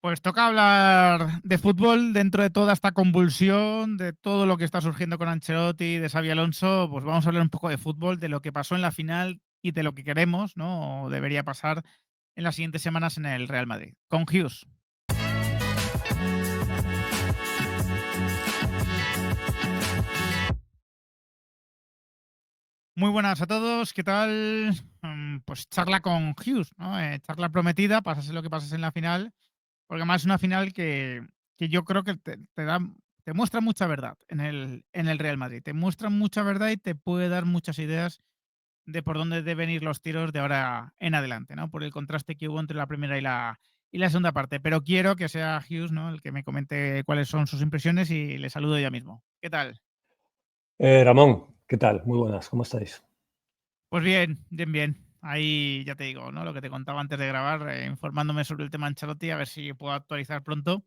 Pues toca hablar de fútbol dentro de toda esta convulsión, de todo lo que está surgiendo con Ancelotti, de Xabi Alonso. Pues vamos a hablar un poco de fútbol, de lo que pasó en la final y de lo que queremos, ¿no? O debería pasar en las siguientes semanas en el Real Madrid. Con Hughes. Muy buenas a todos, ¿qué tal? Pues charla con Hughes, ¿no? Charla prometida, pasase lo que pasase en la final, porque además es una final que yo creo que te muestra mucha verdad en el Real Madrid. Te muestra mucha verdad y te puede dar muchas ideas de por dónde deben ir los tiros de ahora en adelante, ¿no? Por el contraste que hubo entre la primera y la segunda parte. Pero quiero que sea Hughes, ¿no? El que me comente cuáles son sus impresiones y le saludo ya mismo. ¿Qué tal? Ramón, ¿qué tal? Muy buenas, ¿cómo estáis? Pues bien, bien, bien. Ahí ya te digo, ¿no? Lo que te contaba antes de grabar, informándome sobre el tema Ancelotti, a ver si puedo actualizar pronto.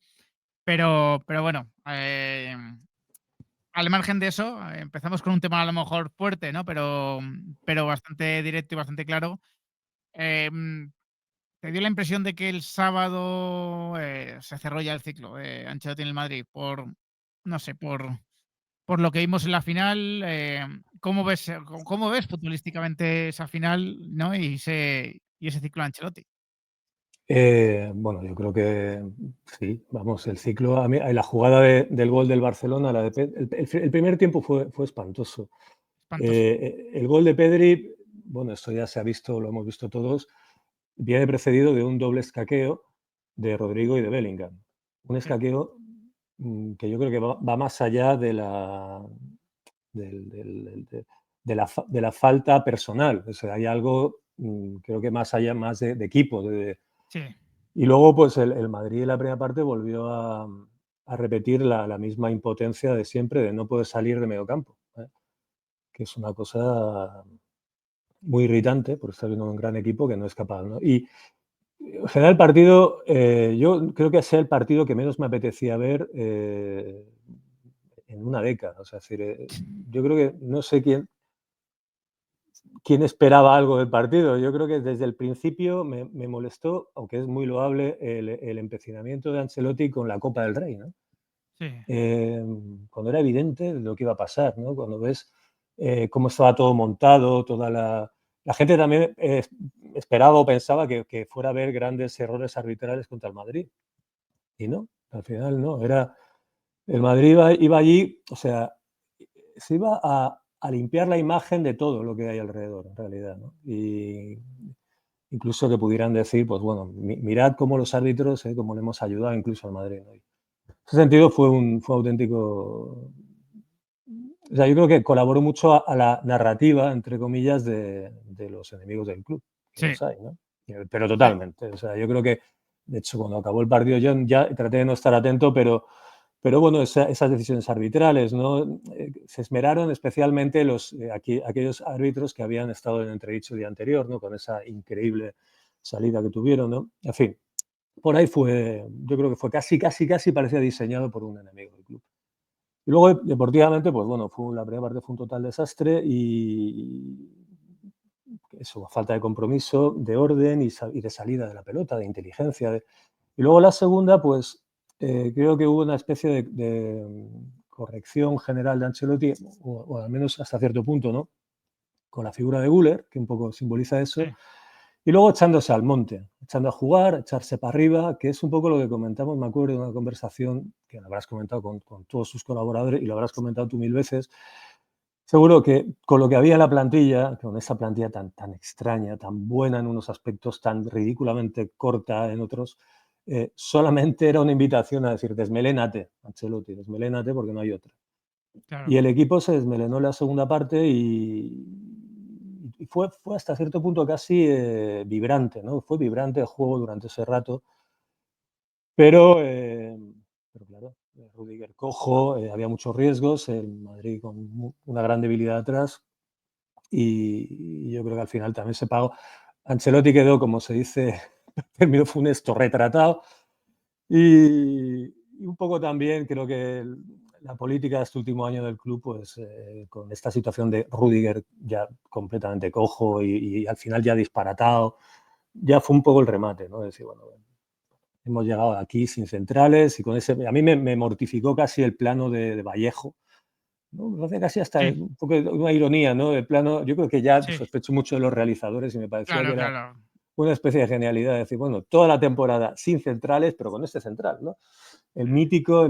Pero bueno, al margen de eso, empezamos con un tema a lo mejor fuerte, ¿no? Pero bastante directo y bastante claro. Em, ¿Te dio la impresión de que el sábado se cerró ya el ciclo de Ancelotti en el Madrid no sé, por lo que vimos en la final? ¿Cómo ves futbolísticamente esa final, ¿no? Y ese ciclo de Ancelotti. Bueno, yo creo que sí, vamos, el ciclo, la jugada del gol del Barcelona, el primer tiempo fue espantoso. Espantoso. El gol de Pedri, bueno, esto ya se ha visto, lo hemos visto todos, viene precedido de un doble escaqueo de Rodrigo y de Bellingham. Un Sí, escaqueo que yo creo que va más allá del- del- del- de, de la falta personal. O sea, hay algo, creo que más allá, más de equipo, sí. y luego, pues el Madrid en la primera parte volvió a repetir la misma impotencia de siempre de no poder salir de medio campo, ¿eh? Que es una cosa muy irritante, porque está viendo un gran equipo que no es capaz, ¿no? Y en general el partido, yo creo que es el partido que menos me apetecía ver en una década. O sea, es decir, yo creo que no sé quién esperaba algo del partido. Yo creo que desde el principio me molestó, aunque es muy loable, el empecinamiento de Ancelotti con la Copa del Rey, ¿no? Sí, Cuando era evidente lo que iba a pasar, ¿no? Cuando ves cómo estaba todo montado, la gente también esperaba o pensaba que fuera a haber grandes errores arbitrales contra el Madrid. Y no, al final no. El Madrid iba allí, o sea, se iba a limpiar la imagen de todo lo que hay alrededor, en realidad, ¿no? Y incluso que pudieran decir, pues bueno, mirad cómo los árbitros, cómo le hemos ayudado incluso al Madrid, ¿no? En ese sentido fue auténtico. O sea, yo creo que colaboró mucho a la narrativa, entre comillas, de los enemigos del club, que sí, los hay, ¿no? Pero sí. totalmente. O sea, yo creo que, de hecho, cuando acabó el partido, yo ya traté de no estar atento, pero bueno, esas decisiones arbitrales, ¿no? Se esmeraron especialmente aquellos árbitros que habían estado en entredicho el día anterior, ¿no? Con esa increíble salida que tuvieron, ¿no? En fin, por ahí yo creo que fue casi parecía diseñado por un enemigo del club. Y luego, deportivamente, pues bueno, la primera parte fue un total desastre y eso, falta de compromiso, de orden y de salida de la pelota, de inteligencia. Y luego la segunda, pues creo que hubo una especie de corrección general de Ancelotti, o al menos hasta cierto punto, ¿no? Con la figura de Güler, que un poco simboliza eso, Sí. y luego echándose al monte, echando a jugar, echarse para arriba, que es un poco lo que comentamos, me acuerdo de una conversación que lo habrás comentado con todos sus colaboradores y lo habrás comentado tú 1000 veces. Seguro que con lo que había en la plantilla, con esa plantilla tan extraña, tan buena en unos aspectos, tan ridículamente corta en otros, solamente era una invitación a decir, desmelénate, Ancelotti, desmelénate porque no hay otra. Claro. Y el equipo se desmelenó en la segunda parte y fue hasta cierto punto casi vibrante, ¿no? Fue vibrante el juego durante ese rato, pero claro, Rudiger cojo, había muchos riesgos, el Madrid con una gran debilidad atrás y yo creo que al final también se pagó. Ancelotti quedó, como se dice, término funesto, retratado y un poco también creo que la política de este último año del club, pues con esta situación de Rudiger ya completamente cojo y al final ya disparatado, ya fue un poco el remate, ¿no? Es decir, bueno, hemos llegado aquí sin centrales y con ese... A mí me mortificó casi el plano de Vallejo, ¿no? Me parece casi hasta Sí, un poco una ironía, ¿no? El plano, yo creo que ya sí, sospecho mucho de los realizadores y me parecía que claro, era claro. una especie de genialidad, decir, bueno, toda la temporada sin centrales, pero con este central, ¿no? El mítico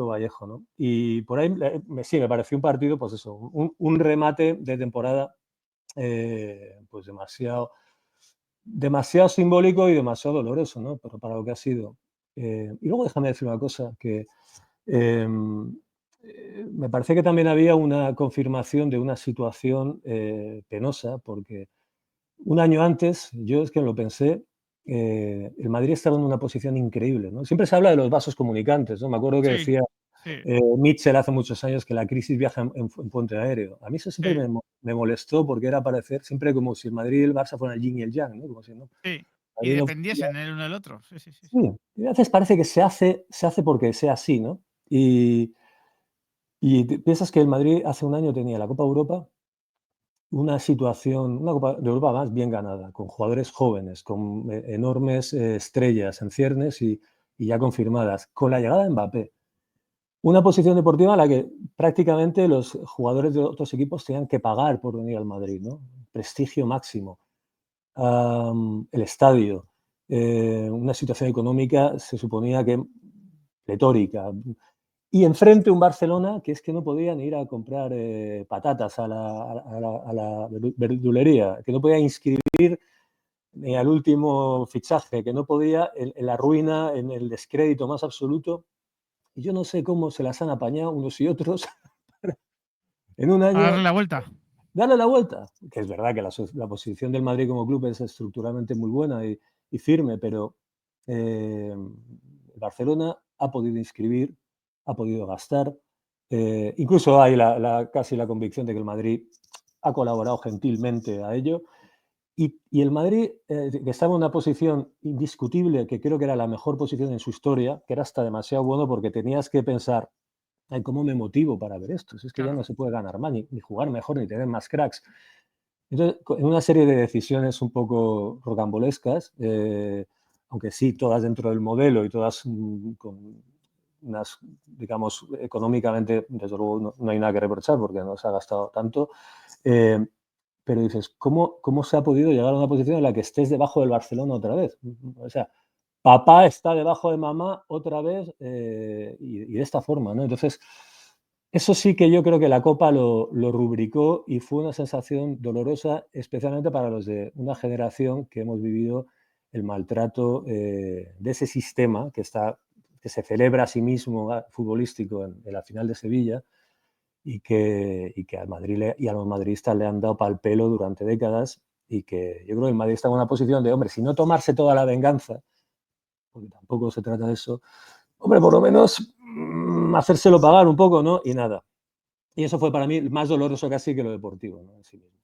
Vallejo, ¿no? Y por ahí, sí, me pareció un partido, pues eso, un remate de temporada, pues demasiado simbólico y demasiado doloroso, ¿no? Pero para lo que ha sido. Y luego déjame decir una cosa, que em, me parece que también había una confirmación de una situación penosa, porque un año antes, yo es que lo pensé, el Madrid estaba en una posición increíble, ¿no? Siempre se habla de los vasos comunicantes, ¿no? Me acuerdo que Sí, decía sí, Mitchell hace muchos años que la crisis viaja en puente aéreo. A mí eso siempre sí, me molestó porque era parecer siempre como si el Madrid y el Barça fueran el yin y el yang, ¿no? Como si no, sí. Y Madrid no dependiesen el uno del otro. Sí, sí, sí, sí. sí, y a veces parece que se hace porque sea así, ¿no? Y, piensas que el Madrid hace un año tenía la Copa Europa, una situación, una Copa de Europa más bien ganada, con jugadores jóvenes, con enormes estrellas en ciernes y ya confirmadas, con la llegada de Mbappé. Una posición deportiva en la que prácticamente los jugadores de otros equipos tenían que pagar por venir al Madrid, ¿no? Prestigio máximo. El estadio, una situación económica se suponía que pletórica. Y enfrente un Barcelona que es que no podían ir a comprar patatas a la verdulería, que no podía inscribir ni al último fichaje, que no podía en la ruina, en el descrédito más absoluto. Y yo no sé cómo se las han apañado unos y otros en un A darle año la vuelta. darle la vuelta. Que es verdad que la posición del Madrid como club es estructuralmente muy buena y firme, pero Barcelona ha podido inscribir, ha podido gastar. Incluso hay casi la convicción de que el Madrid ha colaborado gentilmente a ello. Y el Madrid, que estaba en una posición indiscutible, que creo que era la mejor posición en su historia, que era hasta demasiado bueno porque tenías que pensar, ay, ¿cómo me motivo para ver esto? Si es que ya Claro. no se puede ganar más, ni jugar mejor, ni tener más cracks. Entonces, en una serie de decisiones un poco rocambolescas, aunque sí, todas dentro del modelo y todas con unas, digamos, económicamente, desde luego no hay nada que reprochar porque no se ha gastado tanto, eh, pero dices, ¿cómo se ha podido llegar a una posición en la que estés debajo del Barcelona otra vez? O sea, papá está debajo de mamá otra vez y de esta forma, ¿no? Entonces, eso sí que yo creo que la Copa lo rubricó y fue una sensación dolorosa, especialmente para los de una generación que hemos vivido el maltrato de ese sistema que se celebra a sí mismo futbolístico en la final de Sevilla y que al Madrid y a los madridistas le han dado pal pelo durante décadas y que yo creo que el Madrid está en una posición de, hombre, si no tomarse toda la venganza, porque tampoco se trata de eso, hombre, por lo menos hacérselo pagar un poco, ¿no? Y nada. Y eso fue para mí más doloroso casi que lo deportivo, ¿no? En sí mismo.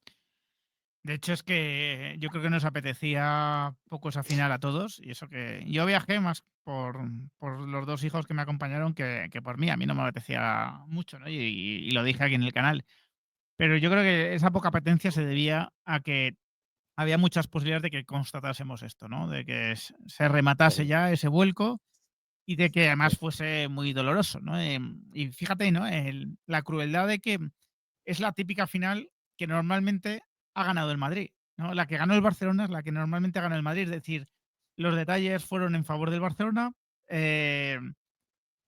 De hecho, es que yo creo que nos apetecía poco esa final a todos. Y eso que yo viajé más por los dos hijos que me acompañaron que por mí. A mí no me apetecía mucho, ¿no? Y lo dije aquí en el canal. Pero yo creo que esa poca apetencia se debía a que había muchas posibilidades de que constatásemos esto, ¿no? De que se rematase Claro, ya ese vuelco y de que además fuese muy doloroso, ¿no? Y fíjate, ¿no? La crueldad de que es la típica final que normalmente ha ganado el Madrid, ¿no? La que ganó el Barcelona es la que normalmente gana el Madrid, es decir, los detalles fueron en favor del Barcelona. eh,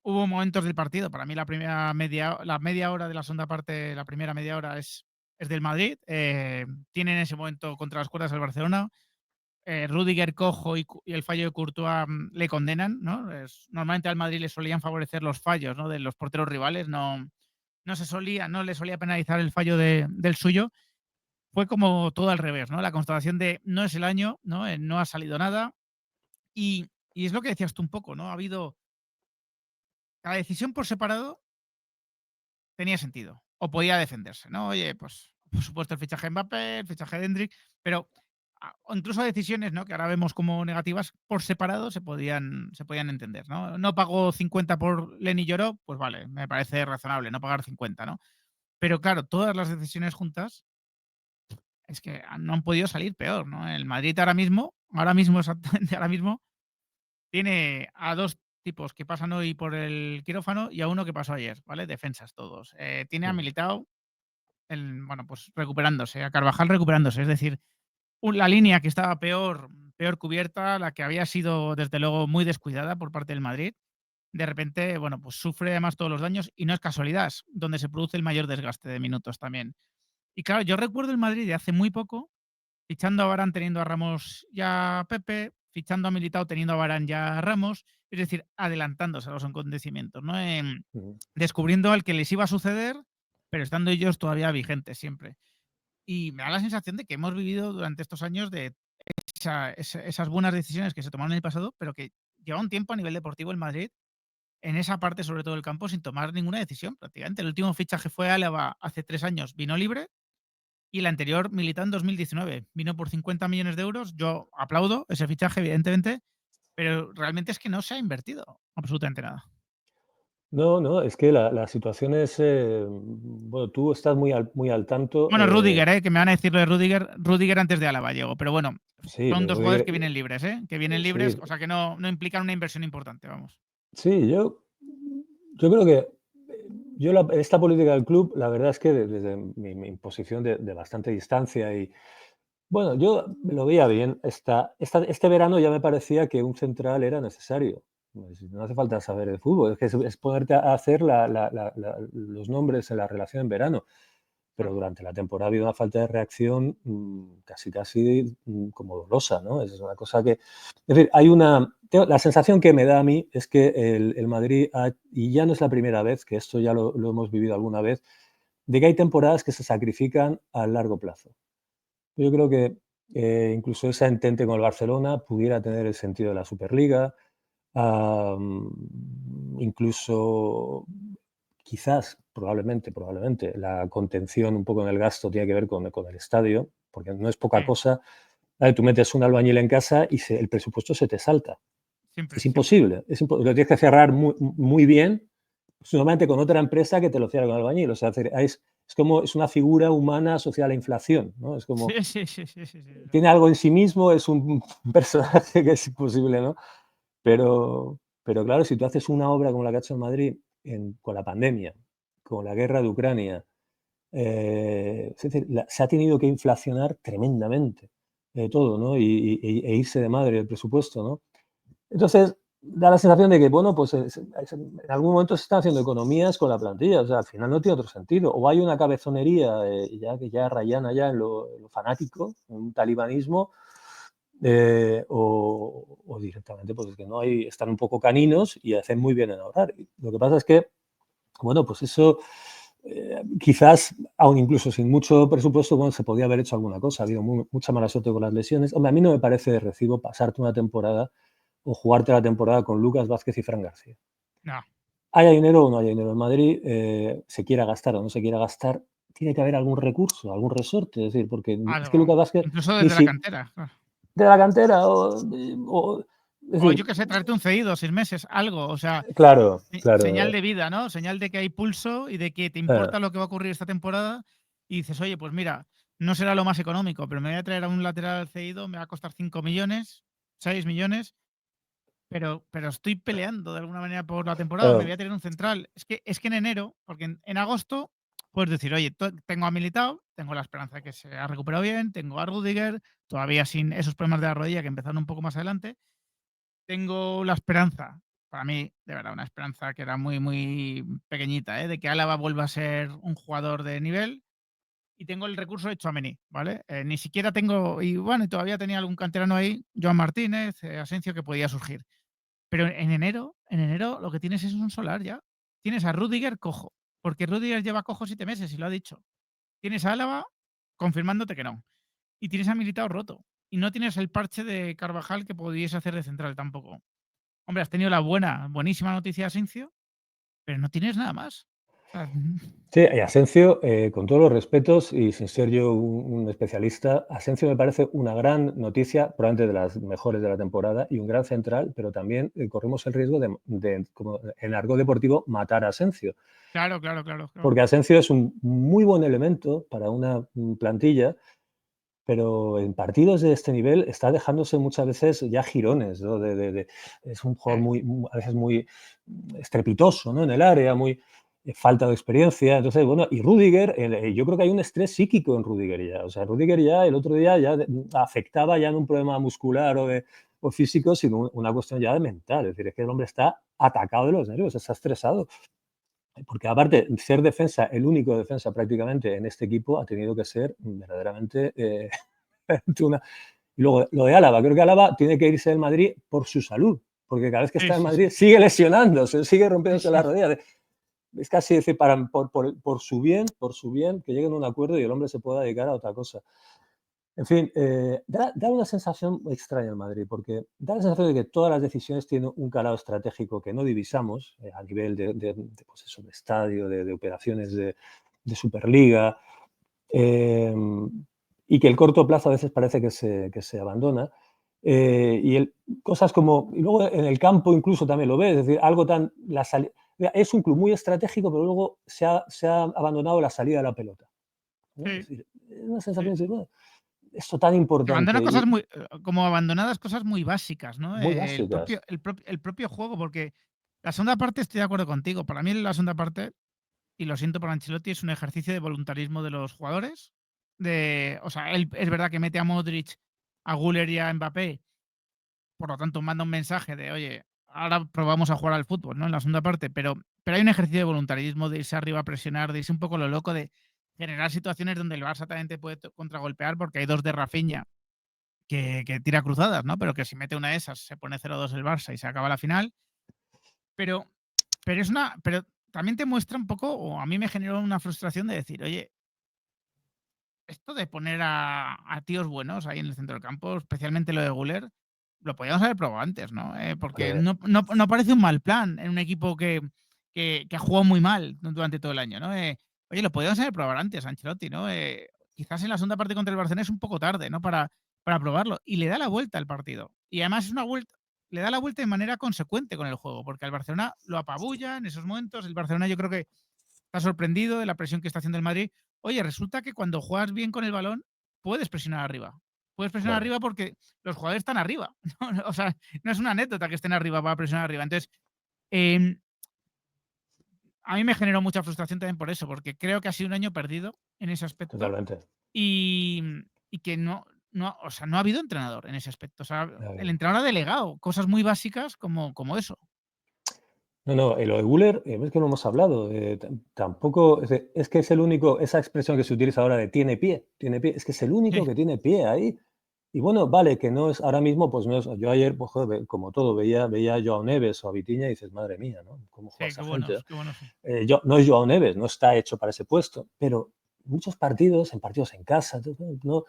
Hubo momentos del partido, para mí la media hora de la segunda parte, la primera media hora es del Madrid. Tiene en ese momento contra las cuerdas el Barcelona. Rüdiger cojo y el fallo de Courtois le condenan, ¿no? Normalmente al Madrid le solían favorecer los fallos, ¿no? De los porteros rivales, no le solía penalizar el fallo del suyo. Fue como todo al revés, ¿no? La constatación de no es el año, ¿no? No ha salido nada. Y es lo que decías tú un poco, ¿no? Ha habido cada decisión por separado tenía sentido o podía defenderse, ¿no? Oye, pues por supuesto el fichaje de Mbappé, el fichaje de Endrick, pero o incluso decisiones, ¿no? Que ahora vemos como negativas por separado se podían entender, ¿no? No pagó 50 por Lenny Lloró, pues vale, me parece razonable no pagar 50, ¿no? Pero claro, todas las decisiones juntas es que no han podido salir peor, ¿no? El Madrid ahora mismo exactamente ahora mismo tiene a dos tipos que pasan hoy por el quirófano y a uno que pasó ayer, ¿vale? Defensas todos. Tiene a Militao, bueno, pues recuperándose, a Carvajal recuperándose. Es decir, la línea que estaba peor cubierta, la que había sido desde luego muy descuidada por parte del Madrid, de repente, bueno, pues sufre además todos los daños y no es casualidad, es donde se produce el mayor desgaste de minutos también. Y claro, yo recuerdo el Madrid de hace muy poco, fichando a Varane teniendo a Ramos y a Pepe, fichando a Militao teniendo a Varane y a Ramos, es decir, adelantándose a los acontecimientos, ¿no? Descubriendo al que les iba a suceder, pero estando ellos todavía vigentes siempre. Y me da la sensación de que hemos vivido durante estos años de esas buenas decisiones que se tomaron en el pasado, pero que lleva un tiempo a nivel deportivo el Madrid en esa parte, sobre todo del campo, sin tomar ninguna decisión prácticamente. El último fichaje fue Álava hace 3 años, vino libre, y el anterior Militao en 2019. Vino por 50 millones de euros. Yo aplaudo ese fichaje, evidentemente, pero realmente es que no se ha invertido absolutamente nada. No, no, es que la situación es, bueno, tú estás muy al tanto. Bueno, Rudiger, que me van a decir lo de Rudiger antes de Álava llegó, pero bueno, Sí, son lo de dos jugadores Rudiger, que vienen libres, que vienen libres, sí, o sea que no implican una inversión importante, vamos. sí, yo creo que esta política del club, la verdad es que desde mi posición de bastante distancia y, bueno, yo lo veía bien. Este verano ya me parecía que un central era necesario. Pues, no hace falta saber de fútbol, es que es ponerte a hacer los nombres en la relación en verano. Pero Claro. durante la temporada ha habido una falta de reacción casi como dolosa, ¿no? Es una cosa que... Es decir, la sensación que me da a mí es que el Madrid, y ya no es la primera vez, que esto ya lo hemos vivido alguna vez, de que hay temporadas que se sacrifican a largo plazo. Yo creo que incluso esa entente con el Barcelona pudiera tener el sentido de la Superliga, incluso quizás, probablemente, la contención un poco en el gasto tiene que ver con el estadio, porque no es poca Sí, cosa. Tú metes un albañil en casa y el presupuesto se te salta. Es siempre, siempre. imposible, lo tienes que cerrar muy bien, solamente con otra empresa que te lo cierra con el albañil. O sea, es una figura humana asociada a la inflación, ¿no? Es como, Sí, sí, sí, sí, sí, sí. tiene algo en sí mismo, es un personaje que es imposible, ¿no? Pero claro, si tú haces una obra como la que ha hecho en Madrid con la pandemia, con la guerra de Ucrania, es decir, se ha tenido que inflacionar tremendamente todo, ¿no? E irse de madre el presupuesto, ¿no? Entonces, da la sensación de que, bueno, pues en algún momento se están haciendo economías con la plantilla, o sea, al final no tiene otro sentido. O hay una cabezonería que ya rayana ya en lo fanático, un talibanismo, o directamente pues es que no hay, están un poco caninos y hacen muy bien en ahorrar. Lo que pasa es que, bueno, pues eso quizás, aún incluso sin mucho presupuesto, bueno, se podía haber hecho alguna cosa. Ha habido mucha mala suerte con las lesiones. Hombre, a mí no me parece de recibo pasarte una temporada o jugarte la temporada con Lucas Vázquez y Fran García. No, ¿Haya dinero o no haya dinero en Madrid? Se quiera gastar o no se quiera gastar, tiene que haber algún recurso, algún resorte. Es decir, porque es que algo. Lucas Vázquez Incluso ni desde la si cantera. Claro. de la cantera es O decir, yo qué sé, traerte un cedido 6 meses, algo. O sea, claro, señal claro. de vida, ¿no? Señal de que hay pulso y de que te eh, importa lo que va a ocurrir esta temporada. Y dices, oye, pues mira, no será lo más económico, pero me voy a traer a un lateral cedido, me va a costar 5 millones, 6 millones, pero estoy peleando de alguna manera por la temporada, me voy claro, a tener un central. Es que en enero, porque en agosto puedes decir, oye, tengo a Militao, tengo la esperanza de que se ha recuperado bien, tengo a Rudiger, todavía sin esos problemas de la rodilla que empezaron un poco más adelante. Tengo la esperanza, para mí, de verdad, una esperanza que era muy, muy pequeñita, de que Álava vuelva a ser un jugador de nivel. Y tengo el recurso de Tchouaméni, ¿vale? Ni siquiera tengo, y bueno, y todavía tenía algún canterano ahí, Joan Martínez, Asensio, que podía surgir. Pero en enero lo que tienes es un solar ya. Tienes a Rudiger cojo, porque Rudiger lleva cojo 7 meses y lo ha dicho. Tienes a Álava confirmándote que no. Y tienes a Militao roto. Y no tienes el parche de Carvajal que pudiese hacer de central tampoco. Hombre, has tenido la buenísima noticia de Asensio, pero no tienes nada más. O sea, sí, y Asensio, con todos los respetos y sin ser yo un especialista, Asensio me parece una gran noticia, probablemente de las mejores de la temporada y un gran central, pero también corremos el riesgo como en argot deportivo, matar a Asensio. claro, claro, claro, claro. Porque Asensio es un muy buen elemento para una plantilla, pero en partidos de este nivel está dejándose muchas veces ya jirones, ¿no? Es un jugador a veces muy estrepitoso, ¿no? En el área, muy falta de experiencia. Entonces, bueno, y Rüdiger, yo creo que hay un estrés psíquico en Rüdiger ya. O sea, Rüdiger ya el otro día ya afectaba ya no un problema muscular o físico, sino una cuestión ya de mental. Es decir, es que el hombre está atacado de los nervios, está estresado. Porque aparte, ser defensa, el único defensa prácticamente en este equipo ha tenido que ser verdaderamente una... Y luego lo de Álava, creo que Álava tiene que irse del Madrid por su salud, porque cada vez que Sí, está en sí, Madrid sí. sigue lesionándose, sigue Sí, rompiéndose sí. la rodilla. Es casi decir, por su bien, que lleguen a un acuerdo y el hombre se pueda dedicar a otra cosa. En fin, da una sensación extraña el Madrid, porque da la sensación de que todas las decisiones tienen un calado estratégico que no divisamos a nivel pues eso, de estadio, de operaciones de Superliga, eh, y que el corto plazo a veces parece que se abandona. Cosas como, y luego en el campo incluso también lo ves, es decir, algo tan, es un club muy estratégico, pero luego se ha abandonado la salida de la pelota, ¿no? Es Sí, decir, es una sí. sensación de decir, bueno, esto tan Abandona importante cosas y muy, como abandonadas cosas muy básicas, ¿no? muy El propio, básicas. el propio juego, porque la segunda parte estoy de acuerdo contigo. Para mí la segunda parte, y lo siento por Ancelotti, es un ejercicio de voluntarismo de los jugadores. O sea, él es verdad que mete a Modric, a Güler y a Mbappé, por lo tanto manda un mensaje de, oye, ahora probamos a jugar al fútbol, ¿no? En la segunda parte, pero hay un ejercicio de voluntarismo, de irse arriba a presionar, de irse un poco lo loco, de generar situaciones donde el Barça también te puede contragolpear, porque hay dos de Rafinha que tira cruzadas, ¿no? Pero que si mete una de esas se pone 0-2 el Barça y se acaba la final. Pero, pero también te muestra un poco, o a mí me generó una frustración de decir, oye, esto de poner a tíos buenos ahí en el centro del campo, especialmente lo de Guller, lo podíamos haber probado antes, ¿no? Porque Hombre, no parece un mal plan en un equipo que ha jugado muy mal durante todo el año, ¿no? Oye, lo podíamos haber probado antes, Ancelotti, ¿no? Quizás en la segunda parte contra el Barcelona es un poco tarde, ¿no? Para probarlo. Y le da la vuelta al partido. Y además es una vuelta, le da la vuelta de manera consecuente con el juego, porque al Barcelona lo apabulla en esos momentos. El Barcelona yo creo que está sorprendido de la presión que está haciendo el Madrid. Oye, resulta que cuando juegas bien con el balón, puedes presionar arriba. Puedes presionar claro, arriba porque los jugadores están arriba. O sea, no es una anécdota que estén arriba para presionar arriba. Entonces, eh, a mí me generó mucha frustración también por eso, porque creo que ha sido un año perdido en ese aspecto totalmente. y, y que o sea, no ha habido entrenador en ese aspecto. O sea, el Eh, entrenador ha delegado cosas muy básicas como eso. No, no, lo de Guller, es que no hemos hablado. Tampoco, es que es el único, esa expresión que se utiliza ahora de tiene pie, es que es el único Sí, que tiene pie ahí. Y bueno, vale, que no es, ahora mismo, pues no es, yo ayer, pues, joder, como todo, veía a Joao Neves o a Vitinha y dices, madre mía, ¿no? ¿Cómo juega sí, esa gente? qué buenos son. No es Joao Neves, no está hecho para ese puesto, pero muchos partidos, en partidos en casa, no,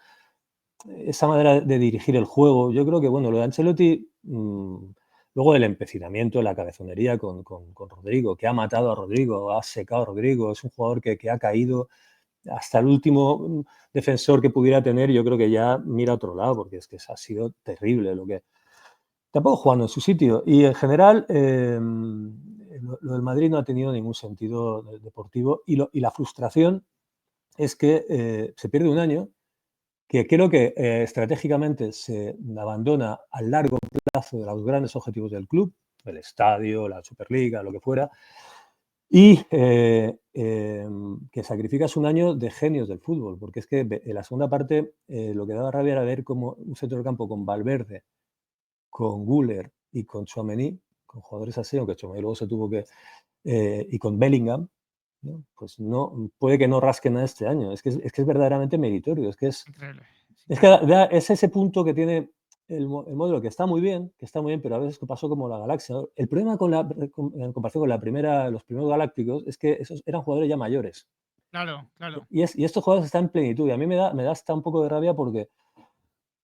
esa manera de dirigir el juego. Yo creo que, bueno, lo de Ancelotti, luego el empecinamiento, la cabezonería con Rodrigo, que ha matado a Rodrigo, ha secado a Rodrigo, es un jugador que ha caído hasta el último defensor que pudiera tener, yo creo que ya mira a otro lado, porque es que ha sido terrible lo que... Tampoco jugando en su sitio. Y en general, lo del Madrid no ha tenido ningún sentido deportivo y la frustración es que se pierde un año que creo que estratégicamente se abandona a largo plazo de los grandes objetivos del club, el estadio, la Superliga, lo que fuera, y que sacrificas un año de genios del fútbol, porque es que en la segunda parte lo que daba rabia era ver como un centro del campo con Valverde, con Güler y con Tchouaméni, con jugadores así, aunque Tchouaméni luego se tuvo que... y con Bellingham, ¿no? Pues no, puede que no rasquen a este año, es que es verdaderamente meritorio, Increíble, es es que increíble. es ese punto que tiene el modelo que está muy bien, pero a veces pasó como la Galaxia, ¿no? El problema en comparación con los primeros Galácticos es que esos eran jugadores ya mayores. Claro, claro. Y estos jugadores están en plenitud. Y a mí me da hasta un poco de rabia porque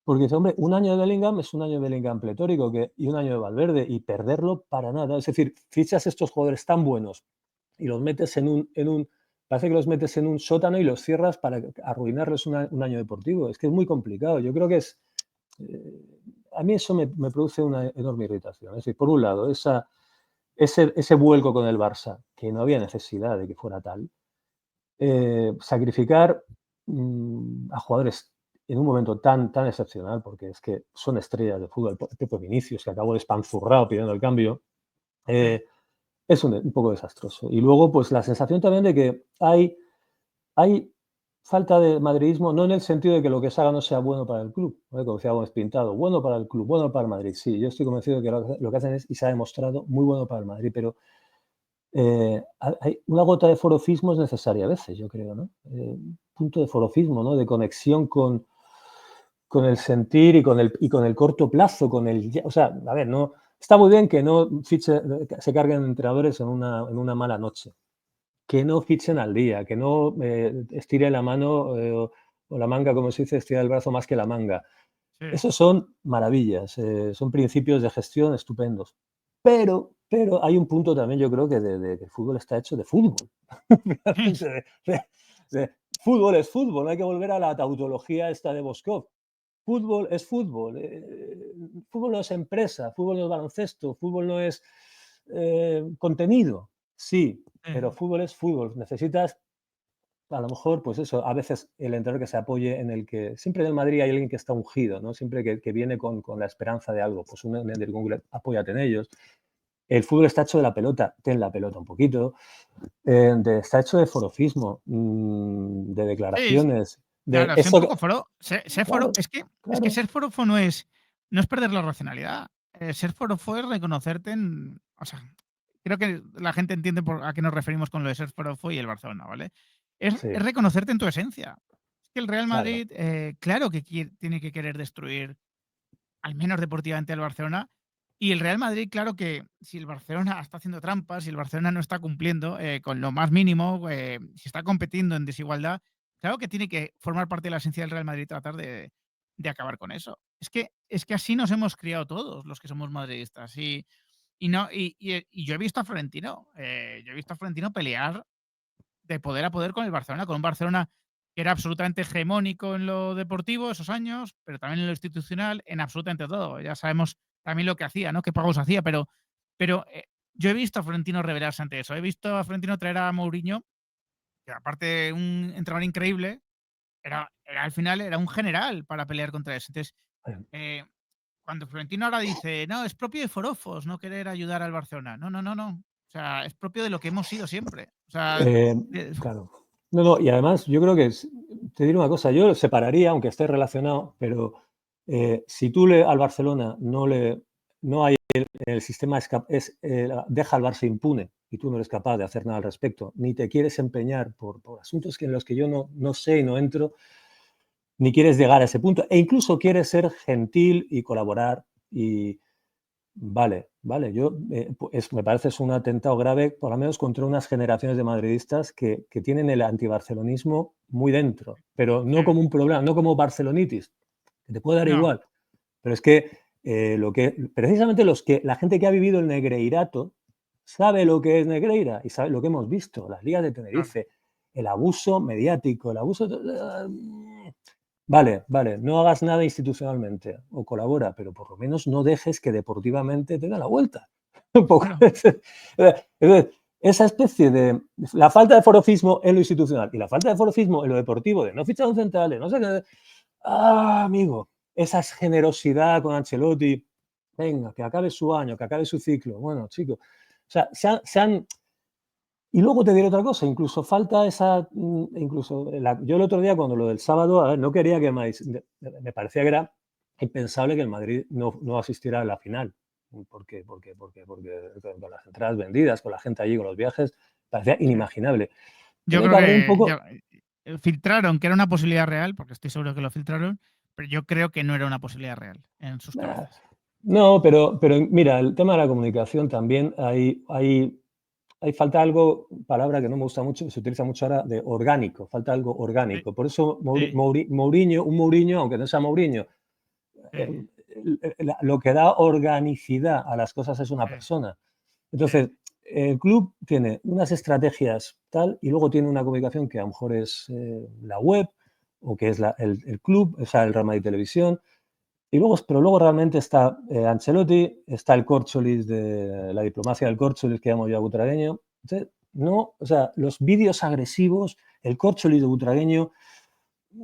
hombre, un año de Bellingham es un año de Bellingham pletórico y un año de Valverde y perderlo para nada. Es decir, fichas estos jugadores tan buenos y los metes parece que los metes en un sótano y los cierras para arruinarles un año deportivo. Es que es muy complicado. Yo creo que eh, a mí eso me produce una enorme irritación. Es decir, por un lado, ese vuelco con el Barça, que no había necesidad de que fuera tal, sacrificar a jugadores en un momento tan excepcional, porque es que son estrellas de fútbol, el Pepe Vinicius, que acabó despanzurrado pidiendo el cambio, Sí. es un poco desastroso. Y luego, pues la sensación también de que hay falta de madridismo, no en el sentido de que lo que se haga no sea bueno para el club, ¿vale? Como decía Gómez Pintado, bueno para el club, bueno para el Madrid. Sí, yo estoy convencido de que lo que hacen es, y se ha demostrado, muy bueno para el Madrid, pero hay una gota de forofismo es necesaria a veces, yo creo, ¿no? Un punto de forofismo, ¿no? De conexión con el sentir y con el corto plazo, o sea, a ver, no, está muy bien que no se carguen entrenadores en una mala noche, que no fichen al día, que no estire la mano o la manga, como se dice, estira el brazo más que la manga. Sí. Esos son maravillas, son principios de gestión estupendos. Pero hay un punto también, yo creo, que que el fútbol está hecho de fútbol. Realmente, fútbol es fútbol, no hay que volver a la tautología esta de Boscov. Fútbol es fútbol. Fútbol no es empresa, fútbol no es baloncesto, fútbol no es contenido. Sí, pero fútbol es fútbol. Necesitas, a lo mejor, pues eso, a veces el entrenador que se apoye en el que. Siempre en el Madrid hay alguien que está ungido, ¿no? Siempre que viene con la esperanza de algo. Pues apóyate en ellos. El fútbol está hecho de la pelota, ten la pelota un poquito. Está hecho de forofismo, de Sí, declaraciones, de claro, sé un eso. poco foro, sé foro, Claro, es que claro. ser forofo no es perder la racionalidad. Ser forofo es reconocerte o sea, creo que la gente entiende a qué nos referimos con lo de ser forofo y el Barcelona, ¿vale? Es Sí, reconocerte en tu esencia. Es que el Real claro. Madrid, claro que tiene que querer destruir, al menos deportivamente, al Barcelona. Y el Real Madrid, claro que si el Barcelona está haciendo trampas, si el Barcelona no está cumpliendo con lo más mínimo, si está compitiendo en desigualdad, claro que tiene que formar parte de la esencia del Real Madrid tratar de acabar con eso. Es que así nos hemos criado todos los que somos madridistas. Y no, y yo he visto a Florentino, pelear de poder a poder con el Barcelona, con un Barcelona que era absolutamente hegemónico en lo deportivo esos años, pero también en lo institucional, en absolutamente todo. Ya sabemos también lo que hacía, ¿no? Qué pagos hacía, pero yo he visto a Florentino rebelarse ante eso. He visto a Florentino traer a Mourinho, que aparte de un entrenador increíble, al final era un general para pelear contra eso. Entonces, Eh, eh, cuando Florentino ahora dice, no, es propio de forofos no querer ayudar al Barcelona. No, no, no, no. O sea, es propio de lo que hemos sido siempre. O sea, eh, claro. No, no, y además yo creo que te diré una cosa, yo lo separaría, aunque esté relacionado, pero si tú al Barcelona no hay el sistema deja al Barça impune y tú no eres capaz de hacer nada al respecto, ni te quieres empeñar por asuntos en los que yo no sé y no entro, ni quieres llegar a ese punto, e incluso quieres ser gentil y colaborar y vale, vale, me parece es un atentado grave, por lo menos contra unas generaciones de madridistas que tienen el antibarcelonismo muy dentro, pero no sí, como un problema, no como barcelonitis, que te puede dar no, igual, pero es que precisamente la gente que ha vivido el Negreirato sabe lo que es Negreira y sabe lo que hemos visto, las ligas de claro. Tenerife, el abuso mediático, el abuso. Vale, vale, no hagas nada institucionalmente o colabora, pero por lo menos no dejes que deportivamente te dé la vuelta. Un poco. Claro. Esa especie de la falta de forofismo en lo institucional y la falta de forofismo en lo deportivo, de no fichar un central, de no sé qué. Amigo, esa generosidad con Ancelotti. Venga, que acabe su año, que acabe su ciclo. Bueno, chicos. O sea, y luego te diré otra cosa, incluso falta yo el otro día cuando lo del sábado, a ver, no quería que me parecía que era impensable que el Madrid no asistiera a la final, porque con las entradas vendidas, con la gente allí, con los viajes, parecía Sí. inimaginable. Yo Yo me creo cabreé un que poco. filtraron que era una posibilidad real, porque estoy seguro que lo filtraron, pero yo creo que no era una posibilidad real en sus Nah, cabezas. no, pero mira, el tema de la comunicación también hay falta algo, palabra que no me gusta mucho, que se utiliza mucho ahora, de orgánico, falta algo Sí, orgánico. Por eso sí, Mourinho, aunque no sea Mourinho, sí, lo que da organicidad a las cosas es una sí, persona. sí, Entonces, el club tiene unas estrategias tal y luego tiene una comunicación que a lo mejor es la web o que es el club, o sea, el Real Madrid Televisión, pero luego realmente está Ancelotti, está el Córcholis de la diplomacia del Córcholis que llamo yo a Butragueño. Entonces, no, o sea, los vídeos agresivos, el Córcholis de Butragueño,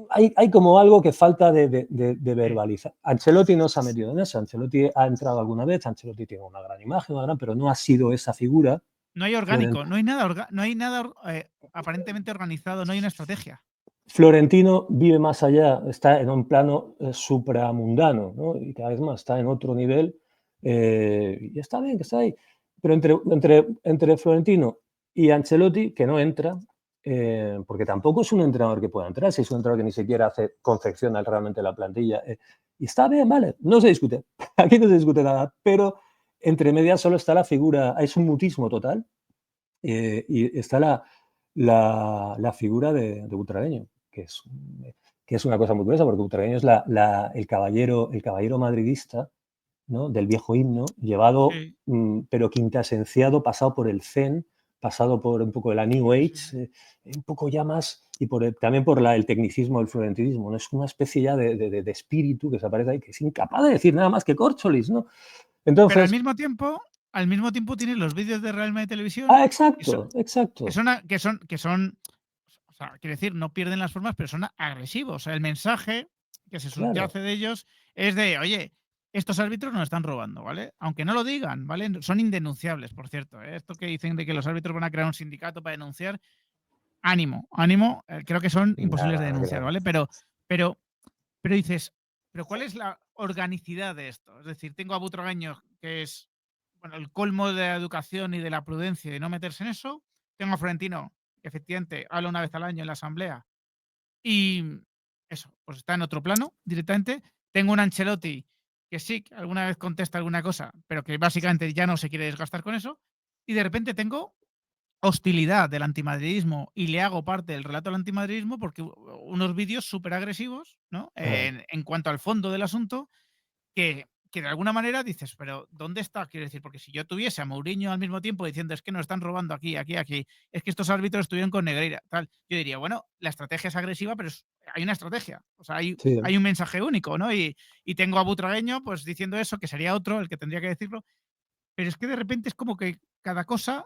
hay como algo que falta de Sí. verbalizar. Ancelotti no se ha metido en eso. Ancelotti ha entrado alguna vez. Ancelotti tiene una gran imagen, pero no ha sido esa figura. No hay orgánico, no hay nada, aparentemente organizado, no hay una estrategia. Florentino vive más allá, está en un plano supramundano, ¿no? Y cada vez más está en otro nivel. Y está bien que está ahí. Pero entre Florentino y Ancelotti, que no entra, porque tampoco es un entrenador que pueda entrar, si es un entrenador que ni siquiera confecciona realmente la plantilla. Y está bien, vale, no se discute, aquí no se discute nada, pero entre medias solo está la figura, es un mutismo total, y está la figura de Butragueño, que es una cosa muy curiosa, porque Butragueño es el caballero madridista, ¿no? Del viejo himno, llevado, Sí, pero quintasenciado, pasado por el Zen, pasado por un poco de la New sí, sí, Age, un poco ya más, y también por el tecnicismo del florentinismo, ¿no? Es una especie ya de espíritu que se aparece ahí, que es incapaz de decir nada más que córcholis, ¿no? pero Entonces, al mismo tiempo tienes los vídeos de Real Madrid Televisión exacto, exacto, que son, o sea, quiero decir, no pierden las formas, pero son agresivos. O sea, el mensaje que se claro. subyace de ellos es de, oye, estos árbitros nos están robando, ¿vale? Aunque no lo digan, ¿vale? Son indenunciables, por cierto, ¿eh? Esto que dicen de que los árbitros van a crear un sindicato para denunciar, ánimo, ánimo, creo que son imposibles de Nada, no denunciar, creo. ¿vale? Pero, pero dices, ¿pero cuál es la organicidad de esto? Es decir, tengo a Butragueño, que es, bueno, el colmo de la educación y de la prudencia y no meterse en eso. Tengo a Florentino, que efectivamente habla una vez al año en la asamblea y eso, pues está en otro plano directamente. Tengo un Ancelotti que sí, que alguna vez contesta alguna cosa, pero que básicamente ya no se quiere desgastar con eso. Y de repente tengo hostilidad del antimadridismo y le hago parte del relato del antimadridismo porque unos vídeos súper agresivos, ¿no? Ah, En cuanto al fondo del asunto, que de alguna manera dices, pero ¿dónde está? Quiero decir, porque si yo tuviese a Mourinho al mismo tiempo diciendo es que nos están robando aquí, aquí, aquí, es que estos árbitros estuvieron con Negreira, tal, yo diría, bueno, la estrategia es agresiva, pero hay una estrategia, o sea, sí. hay un mensaje único, ¿no? Y tengo a Butragueño pues diciendo eso, que sería otro el que tendría que decirlo, pero es que de repente es como que cada cosa,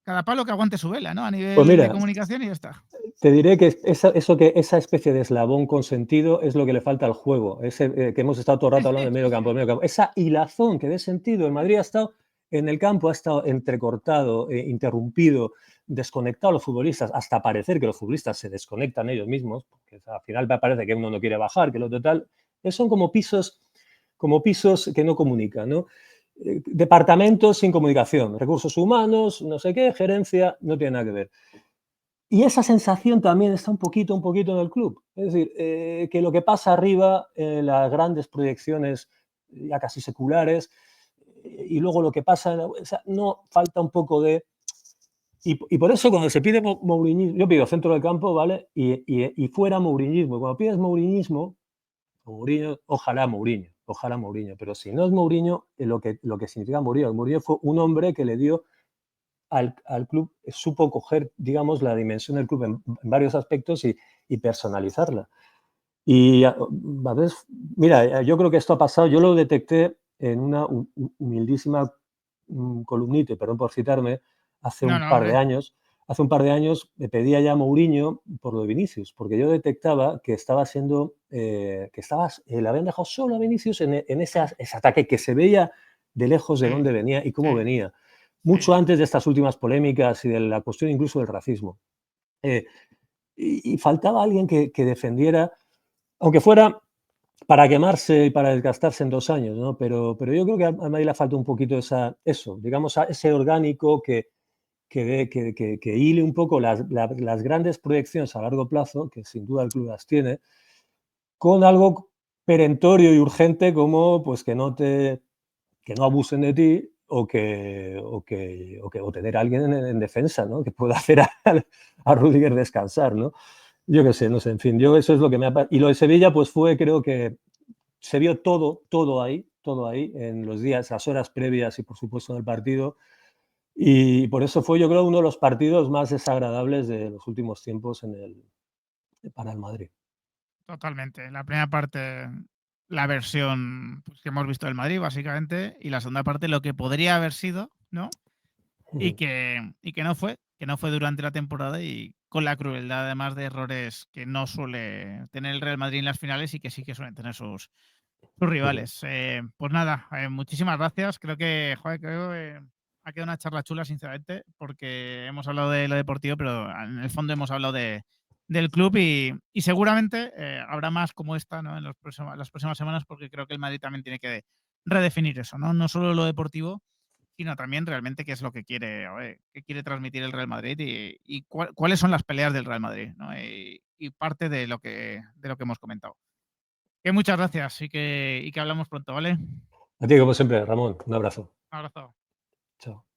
cada palo que aguante su vela, ¿no? A Pues nivel de mira, comunicación y ya está. te diré que esa especie de eslabón consentido es lo que le falta al juego, ese, que hemos estado todo el rato hablando de medio campo. Esa hilazón que dé sentido. El Madrid ha estado en el campo, ha estado entrecortado, interrumpido, desconectado a los futbolistas, hasta parecer que los futbolistas se desconectan ellos mismos, porque al final me parece que uno no quiere bajar, que lo total. Son como pisos que no comunican, ¿no? Departamentos sin comunicación, recursos humanos, no sé qué, gerencia, no tiene nada que ver. Y esa sensación también está un poquito en el club. Es decir, que lo que pasa arriba, las grandes proyecciones ya casi seculares, y luego lo que pasa, o sea, no falta un poco de... Y por eso cuando se pide Mouriñismo, yo pido centro del campo, ¿vale? Y fuera Mouriñismo. Cuando pides Mouriñismo, Mourinho, ojalá Mourinho, pero si no es Mourinho, lo que significa Mourinho. Mourinho fue un hombre que le dio al club, supo coger, digamos, la dimensión del club en varios aspectos y personalizarla. Y a veces, mira, yo creo que esto ha pasado, yo lo detecté en una humildísima columnita, perdón por citarme, hace No, un no, par de hombre. años. Hace un par de años me pedía ya a Mourinho por lo de Vinicius, porque yo detectaba que estaba siendo, le habían dejado solo a Vinicius en ese ataque que se veía de lejos de Sí, dónde venía y cómo sí, venía, mucho sí. antes de estas últimas polémicas y de la cuestión incluso del racismo. Eh, y faltaba alguien que defendiera, aunque fuera para quemarse y para desgastarse en 2 años, ¿no? Pero yo creo que a Madrid le falta un poquito eso, digamos, ese orgánico que hile un poco las grandes proyecciones a largo plazo, que sin duda el club las tiene, con algo perentorio y urgente como pues que no abusen de ti o tener a alguien en defensa, ¿no? Que pueda hacer a Rudiger descansar, ¿no? Yo qué sé, no sé, en fin, yo eso es lo que me ha... Y lo de Sevilla, pues fue, creo que se vio todo ahí, en los días, las horas previas y por supuesto en el partido. Y por eso fue, yo creo, uno de los partidos más desagradables de los últimos tiempos para el Madrid. Totalmente. La primera parte, la versión pues, que hemos visto del Madrid, básicamente, y la segunda parte, lo que podría haber sido, ¿no? Y que no fue. que no fue durante la temporada y con la crueldad además de errores que no suele tener el Real Madrid en las finales y que sí que suelen tener sus Ujú. rivales. Pues nada, muchísimas gracias. Creo que, joder, ha quedado una charla chula, sinceramente, porque hemos hablado de lo deportivo, pero en el fondo hemos hablado del club y seguramente habrá más como esta, ¿no? En las próximas semanas, porque creo que el Madrid también tiene que redefinir eso, ¿no? No solo lo deportivo, sino también realmente qué es lo que quiere, qué quiere transmitir el Real Madrid y cuáles son las peleas del Real Madrid, ¿no? Y parte de lo que hemos comentado. Que muchas gracias y que hablamos pronto, ¿vale? Un A ti, como siempre, Ramón, un abrazo. abrazo. Chao.